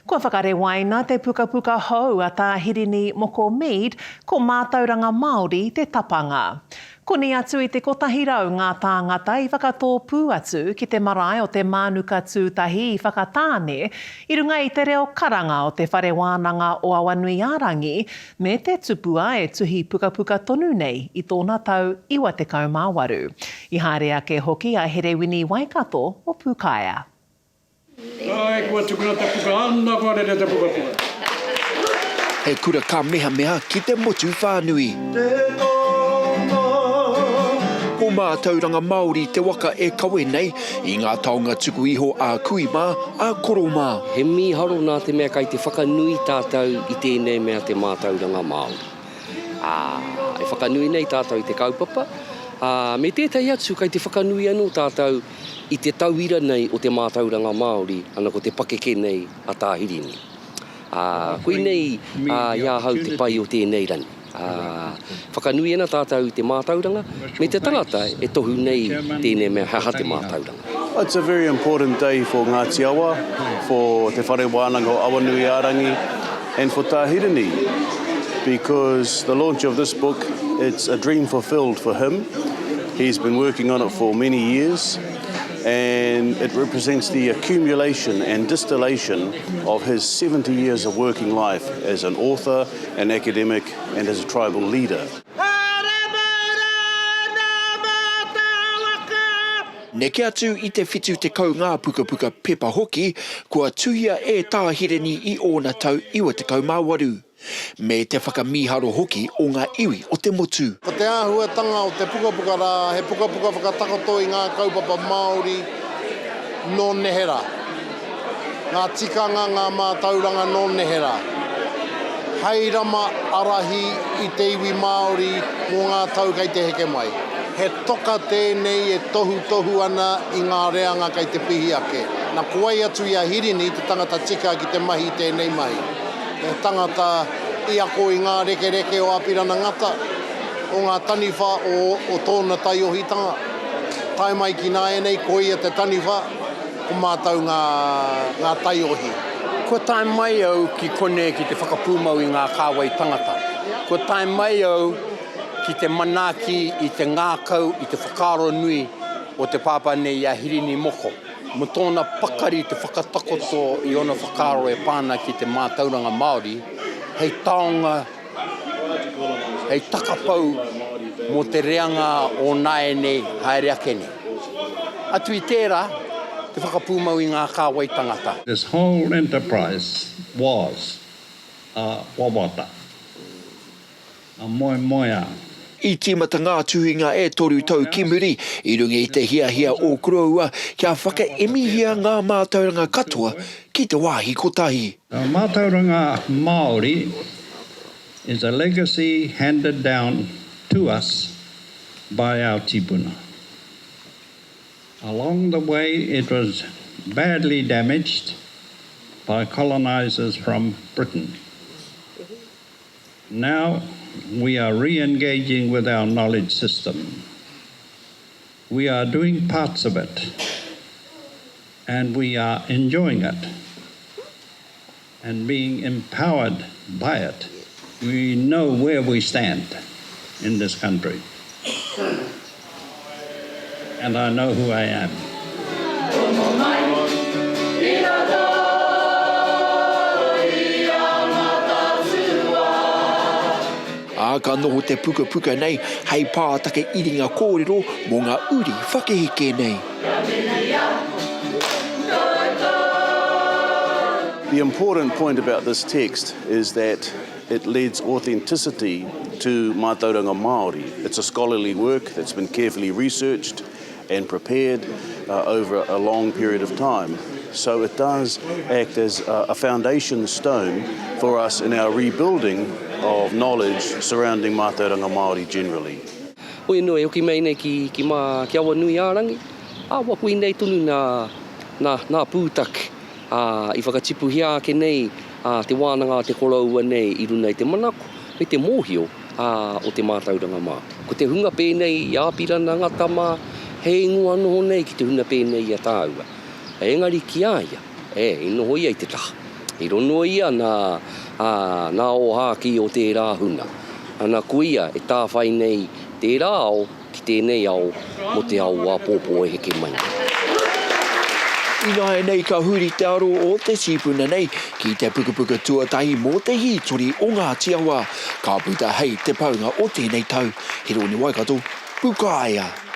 Kua whakarewaina te puka hou a Tāhirini Moko Mead ko mātauranga Māori te tapanga. Koni atu i te kotahi rau ngā tāngata i whakatō pū atu ki te marae o te Mānuka tūtahi i whakatāne i runga i te reo karanga o te whare wānanga o Awanuiarangi me te tupua e tuhi puka tonu nei i tōna tau 98. I haere ake hoki a Herewini Waikato o Pukaea. Ai, kua tukuna te puka, anna kua rere te puka. He kura ka meha ki te motu whānui. Ko mātauranga Māori te waka e kawe nei i ngā taonga tuku iho a Kuimā, a Koromā. He miharo nā te mea kai te whakanui tātou i tēnei mea te mātauranga Māori. E whakanui nei tātou i te kaupapa. Me tētai atu kai te whakanui anō tātou i te tauira nei o te mātauranga Māori, ana ko te pakeke nei a Tāhirini. Koe nei ia hau te pai o tēnei rani. Whakanui ana tātou i te mātauranga, me te tangata e tohu nei tēnei mea haha te mātauranga. It's a very important day for Ngāti Awa, for te whare wānanga o Awanuiarangi, and for Tāhirini, because the launch of this book, it's a dream fulfilled for him. He's been working on it for many years, and it represents the accumulation and distillation of his 70 years of working life as an author, an academic, and as a tribal leader. Neke atu i te whitu te kau ngā puka pepa hoki, kua tuhia e Tāhirini i ōna tau 98. Me te whakamiharo hoki o ngā iwi o te motu. Ko te āhuatanga o te puka rā, he puka whakatakoto i ngā kaupapa Māori no nehera. Ngā tikanga, ngā mātauranga no nehera. Hei rama arahi i te iwi Māori mō ngā tau kei te heke mai. He toka tēnei e tohu ana i ngā reanga kei te pihi ake. Nā kuai atu i a Hirini te tangata tika ki te mahi tēnei mahi. He tangata i ako i ngā reke o Apirana ngata, o ngā taniwha o tōna taiohitanga. Tai mai ki nā enei, ko ia te taniwha, ko mātau ngā taiohi. Ko tai mai au ki kone ki te whakapūmau i ngā kāwai tangata. Ko tai mai au ki te manaki i te ngākau i te whakaro nui o te pāpa nei a Hirini Moko. Mo tōna pakari te whakatakoto i ona whakaro e pāna ki te mātauranga Māori, hei taonga, hei takapau mo te reanga o naene haere ake nei. Atu i tērā, te whakapūmau i ngā kāwai tangata. This whole enterprise was wawata, a moia. I tīmata ngā tuhinga e toru tau ki muri, i runga i te hia o Kuroua, kia whakaemihia ngā mātauranga katoa ki te wāhi kotahi. Mātauranga Māori is a legacy handed down to us by our tipuna. Along the way, it was badly damaged by colonizers from Britain. Now, we are re-engaging with our knowledge system. We are doing parts of it, and we are enjoying it and being empowered by it. We know where we stand in this country, and I know who I am. Ka noho te puka nei, hei pātake iringa kōrero mō ngā uri whakeheke nei. The important point about this text is that it lends authenticity to Mātauranga Māori. It's a scholarly work that's been carefully researched and prepared over a long period of time. So it does act as a foundation stone for us in our rebuilding of knowledge surrounding Mātauranga Māori generally. Oi no e hoki mai nei ki Awanuiarangi. Wapu i nei tonu nā pūtaki. I whakatipuhia ake nei te wānanga te koroua nei i runa i te manako, me te mōhio o te Mātauranga Māori. Ko te hunga pēnei i Āpirana ngata mā, he ingoa noho nei ki te hunga pēnei i a tāua. Engari ki aia, inoho ia i te taha. I rono ia nā o hāki o tērā huna. Ana kuia e tāwhai nei tērā ao ki tēnei ao mo te au a pōpō e heke mai. Ina e nei ka huri te aro o te sipuna nei ki te pukapuka tuatahi mō te hitori o ngā tiawa. Ka puta hei te paunga o tēnei tau. He roni Waikato, puka aia.